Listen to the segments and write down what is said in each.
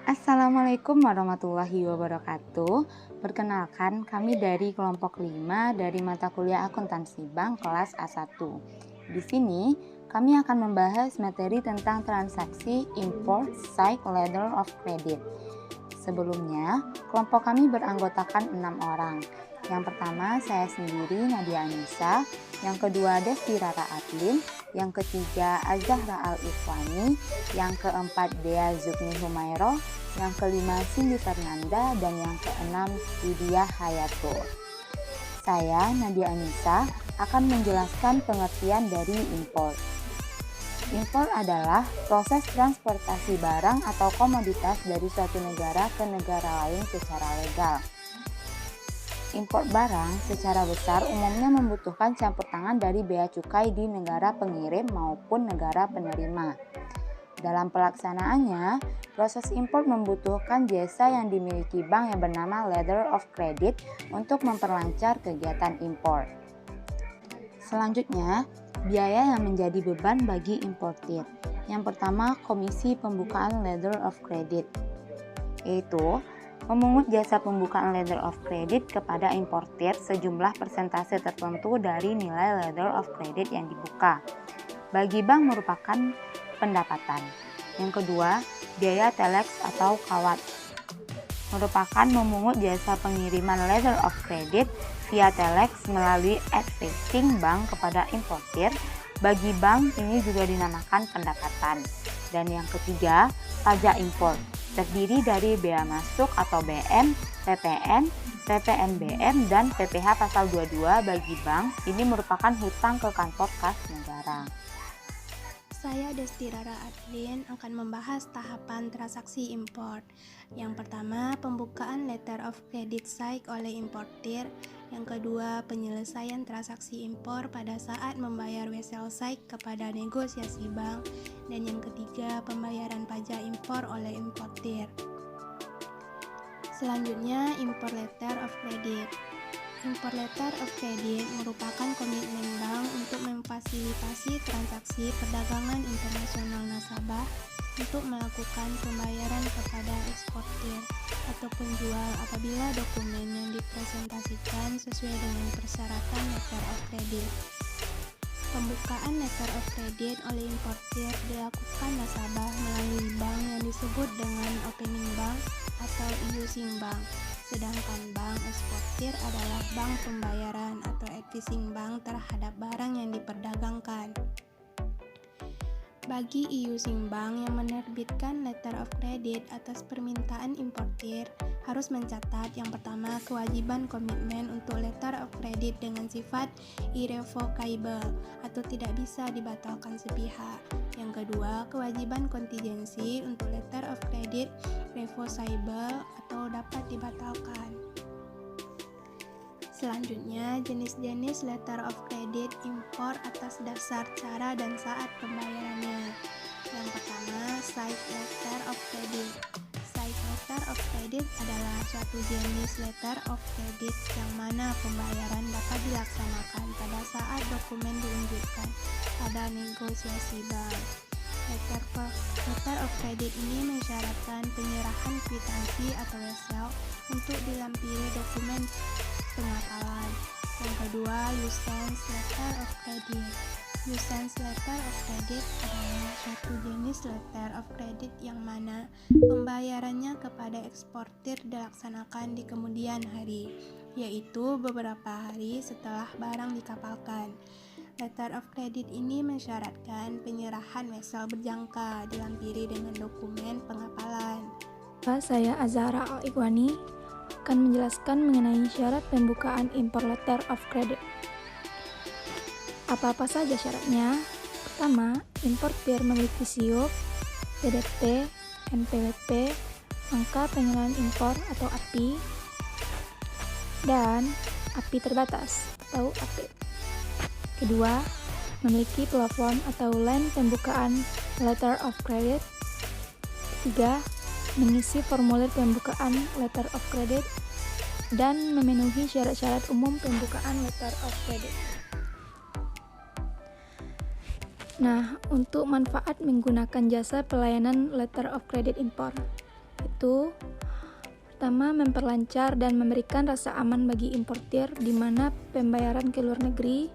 Assalamualaikum warahmatullahi wabarakatuh. Perkenalkan, kami dari kelompok 5 dari mata kuliah Akuntansi Bank kelas A1. Di sini, kami akan membahas materi tentang transaksi import side letter of credit. Sebelumnya, kelompok kami beranggotakan 6 orang. Yang pertama, saya sendiri, Nadia Anissa. Yang kedua, Desti Rara Adlin. Yang ketiga, Azahra Al-Ifwani. Yang keempat, Dea Zukni Humairo. Yang kelima, Cindy Fernanda. Dan yang keenam, Widya Hayatul. Saya, Nadia Anissa, akan menjelaskan pengertian dari import. Import adalah proses transportasi barang atau komoditas dari suatu negara ke negara lain secara legal. Import barang secara besar umumnya membutuhkan campur tangan dari bea cukai di negara pengirim maupun negara penerima. Dalam pelaksanaannya, proses import membutuhkan jasa yang dimiliki bank yang bernama letter of credit untuk memperlancar kegiatan import. Selanjutnya, biaya yang menjadi beban bagi importir. Yang pertama, komisi pembukaan letter of credit, yaitu memungut jasa pembukaan letter of credit kepada importir sejumlah persentase tertentu dari nilai letter of credit yang dibuka. Bagi bank merupakan pendapatan. Yang kedua, biaya telex atau kawat, merupakan memungut jasa pengiriman letter of credit via telex melalui advising bank kepada importir. Bagi bank ini juga dinamakan pendapatan. Dan yang ketiga, pajak impor, terdiri dari bea masuk atau BM, PPN, PPNBM, dan PPh pasal 22 bagi bank. Ini merupakan hutang ke kantor kas negara. Saya Desti Rara Adlin akan membahas tahapan transaksi import. Yang pertama, pembukaan letter of credit side oleh importir. Yang kedua, penyelesaian transaksi impor pada saat membayar wesel side kepada negosiasi bank. Dan yang ketiga, pembayaran pajak impor oleh importir. Selanjutnya, import letter of credit. Import letter of credit merupakan komitmen bank untuk memfasilitasi transaksi perdagangan internasional nasabah untuk melakukan pembayaran kepada eksportir atau penjual apabila dokumen yang dipresentasikan sesuai dengan persyaratan letter of credit. Pembukaan letter of credit oleh importir dilakukan nasabah melalui bank yang disebut dengan opening bank atau issuing bank. Sedangkan bank eksportir adalah bank pembayaran atau advising bank terhadap barang yang diperdagangkan. Bagi issuing bank yang menerbitkan letter of credit atas permintaan importir, harus mencatat yang pertama kewajiban komitmen untuk letter of credit dengan sifat irrevocable atau tidak bisa dibatalkan sepihak. Yang kedua, kewajiban kontingensi untuk letter of credit reversible atau dapat dibatalkan. Selanjutnya, jenis-jenis letter of credit impor atas dasar cara dan saat pembayarannya. Yang pertama, side letter of credit. Side letter of credit adalah suatu jenis letter of credit yang mana pembayaran dapat dilaksanakan pada saat dokumen diunjukkan pada negosiasi bank. Letter of credit ini mensyaratkan penyerahan kwitansi atau wesel untuk dilampiri dokumen pengapalan. Yang kedua, usance letter of credit. Usance letter of credit adalah suatu jenis letter of credit yang mana pembayarannya kepada eksportir dilaksanakan di kemudian hari, yaitu beberapa hari setelah barang dikapalkan. Letter of credit ini mensyaratkan penyerahan wesel berjangka dilampiri dengan dokumen pengapalan. Saya Azahra Al-Ifwani akan menjelaskan mengenai syarat pembukaan import letter of credit. Apa-apa saja syaratnya? Pertama, importir memiliki SIUP, PDP, NPWP, angka pengenalan impor atau API, dan API terbatas atau AP. Kedua, memiliki plafon atau line pembukaan letter of credit. Ketiga, mengisi formulir pembukaan letter of credit dan memenuhi syarat-syarat umum pembukaan letter of credit. Nah, untuk manfaat menggunakan jasa pelayanan letter of credit import, yaitu pertama, memperlancar dan memberikan rasa aman bagi importir di mana pembayaran ke luar negeri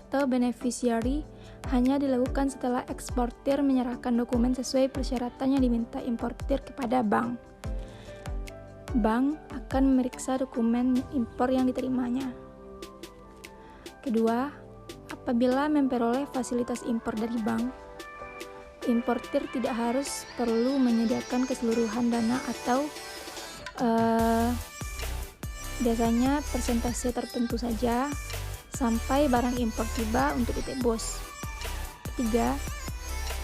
atau beneficiary hanya dilakukan setelah eksportir menyerahkan dokumen sesuai persyaratan yang diminta importir kepada bank. Bank akan memeriksa dokumen impor yang diterimanya. Kedua, apabila memperoleh fasilitas impor dari bank, importir tidak harus perlu menyediakan keseluruhan dana atau biasanya persentase tertentu saja sampai barang impor tiba untuk ditebus. Ketiga,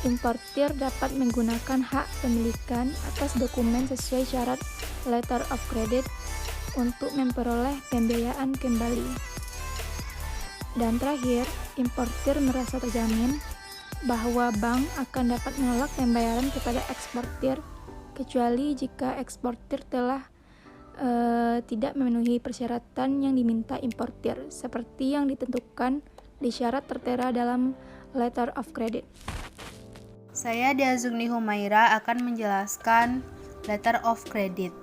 importir dapat menggunakan hak pemilikan atas dokumen sesuai syarat letter of credit untuk memperoleh pembiayaan kembali. Dan terakhir, importir merasa terjamin bahwa bank akan dapat menolak pembayaran kepada eksportir kecuali jika eksportir telah tidak memenuhi persyaratan yang diminta importir seperti yang ditentukan di syarat tertera dalam letter of credit. Saya Dia Zugni Humaira akan menjelaskan letter of credit.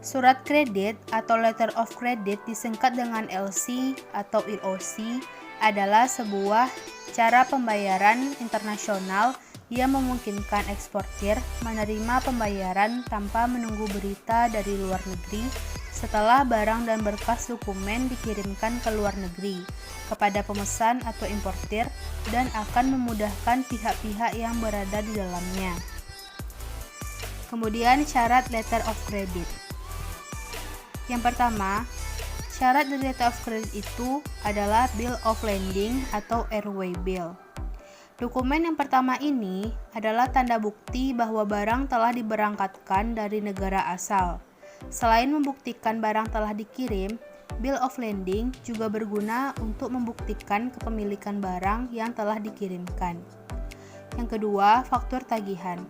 Surat kredit atau letter of credit disingkat dengan LC atau LOC adalah sebuah cara pembayaran internasional yang memungkinkan eksportir menerima pembayaran tanpa menunggu berita dari luar negeri setelah barang dan berkas dokumen dikirimkan ke luar negeri kepada pemesan atau importir dan akan memudahkan pihak-pihak yang berada di dalamnya. Kemudian syarat letter of credit. Yang pertama, syarat dari letter of credit itu adalah bill of lading atau airway bill. Dokumen yang pertama ini adalah tanda bukti bahwa barang telah diberangkatkan dari negara asal. Selain membuktikan barang telah dikirim, bill of lading juga berguna untuk membuktikan kepemilikan barang yang telah dikirimkan. Yang kedua, faktur tagihan.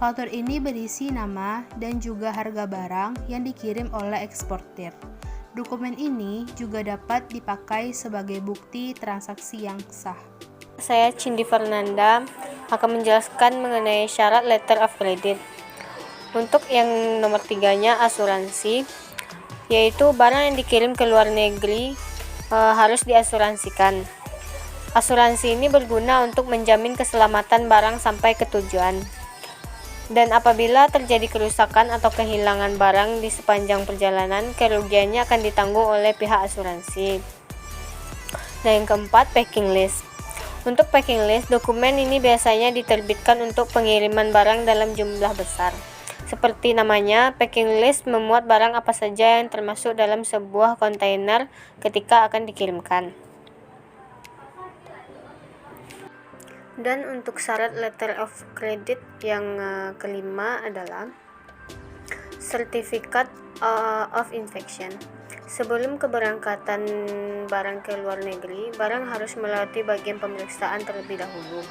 Faktur ini berisi nama dan juga harga barang yang dikirim oleh eksportir. Dokumen ini juga dapat dipakai sebagai bukti transaksi yang sah. Saya Cindy Fernanda akan menjelaskan mengenai syarat letter of credit. Untuk yang nomor 3-nya asuransi, yaitu barang yang dikirim ke luar negeri harus diasuransikan. Asuransi ini berguna untuk menjamin keselamatan barang sampai ke tujuan. Dan apabila terjadi kerusakan atau kehilangan barang di sepanjang perjalanan, kerugiannya akan ditanggung oleh pihak asuransi. Nah, yang keempat, packing list. Untuk packing list, dokumen ini biasanya diterbitkan untuk pengiriman barang dalam jumlah besar. Seperti namanya, packing list memuat barang apa saja yang termasuk dalam sebuah kontainer ketika akan dikirimkan. Dan untuk syarat letter of credit yang kelima adalah Certificate of Inspection. Sebelum keberangkatan barang ke luar negeri, barang harus melewati bagian pemeriksaan terlebih dahulu.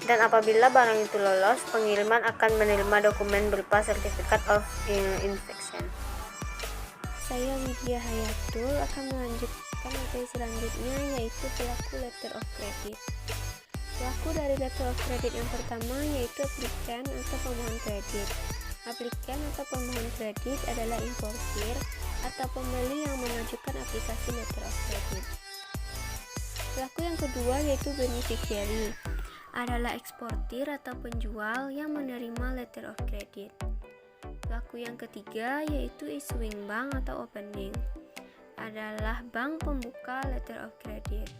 Dan apabila barang itu lolos, pengiriman akan menerima dokumen berupa Certificate of Inspection. Saya Widya Hayatul akan melanjutkan materi selanjutnya, yaitu pelaku letter of credit. Pelaku dari letter of credit yang pertama yaitu aplikan atau pemohon kredit. Aplikan atau pemohon kredit adalah importir atau pembeli yang mengajukan aplikasi letter of credit. Pelaku yang kedua yaitu beneficiary, adalah eksportir atau penjual yang menerima letter of credit. Pelaku yang ketiga yaitu issuing bank atau opening, adalah bank pembuka letter of credit.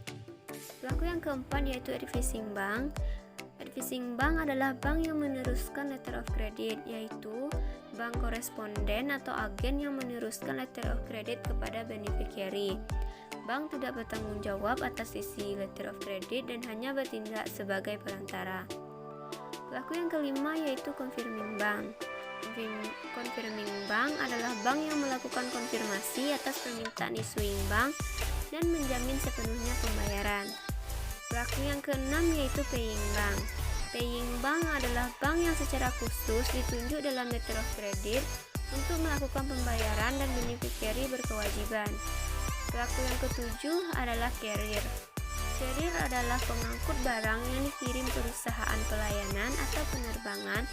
Pelaku yang keempat yaitu advising bank. Advising bank adalah bank yang meneruskan letter of credit, yaitu bank koresponden atau agen yang meneruskan letter of credit kepada beneficiary. Bank tidak bertanggung jawab atas isi letter of credit dan hanya bertindak sebagai perantara. Pelaku yang kelima yaitu confirming bank. Confirming bank adalah bank yang melakukan konfirmasi atas permintaan issuing bank dan menjamin sepenuhnya pembayaran. Pelaku yang keenam yaitu paying bank. Paying bank adalah bank yang secara khusus ditunjuk dalam letter of credit untuk melakukan pembayaran dan beneficiary berkewajiban. Pelaku yang ketujuh adalah carrier. Carrier adalah pengangkut barang yang dikirim perusahaan pelayanan atau penerbangan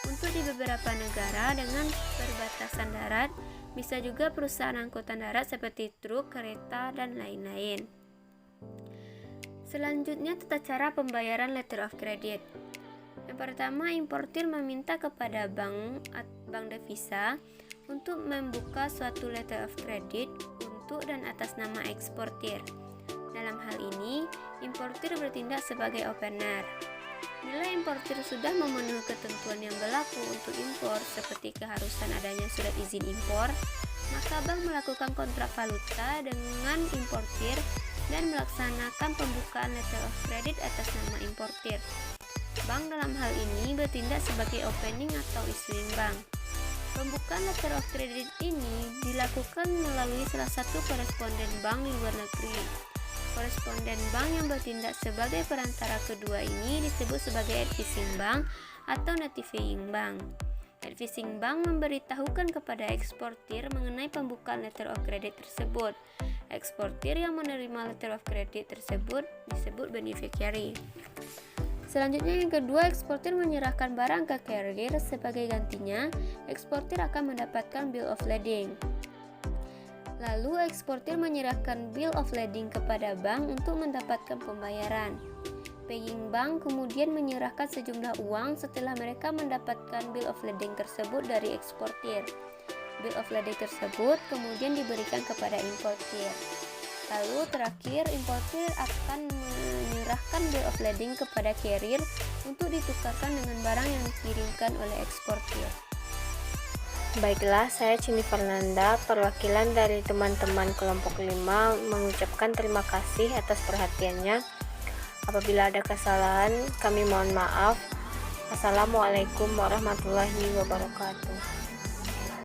untuk di beberapa negara dengan perbatasan darat, bisa juga perusahaan angkutan darat seperti truk, kereta, dan lain-lain. Selanjutnya, tata cara pembayaran letter of credit. Yang pertama, importir meminta kepada bank devisa untuk membuka suatu letter of credit untuk dan atas nama eksportir. Dalam hal ini, importir bertindak sebagai opener. Bila importir sudah memenuhi ketentuan yang berlaku untuk impor seperti keharusan adanya surat izin impor, maka bank melakukan kontrak valuta dengan importir dan melaksanakan pembukaan letter of credit atas nama importir. Bank dalam hal ini bertindak sebagai opening atau issuing bank. Pembukaan letter of credit ini dilakukan melalui salah satu koresponden bank di luar negeri. Koresponden bank yang bertindak sebagai perantara kedua ini disebut sebagai advising bank atau notifying bank. Advising bank memberitahukan kepada eksportir mengenai pembukaan letter of credit tersebut. Eksportir yang menerima letter of credit tersebut disebut beneficiary. Selanjutnya yang kedua, eksportir menyerahkan barang ke carrier. Sebagai gantinya, eksportir akan mendapatkan bill of lading. Lalu eksportir menyerahkan bill of lading kepada bank untuk mendapatkan pembayaran. Paying bank kemudian menyerahkan sejumlah uang setelah mereka mendapatkan bill of lading tersebut dari eksportir. Bill of lading tersebut kemudian diberikan kepada importir. Lalu terakhir, importir akan menyerahkan bill of lading kepada carrier untuk ditukarkan dengan barang yang dikirimkan oleh eksportir. Baiklah, saya Cindy Fernanda, perwakilan dari teman-teman kelompok 5 mengucapkan terima kasih atas perhatiannya. Apabila ada kesalahan, kami mohon maaf. Assalamualaikum warahmatullahi wabarakatuh.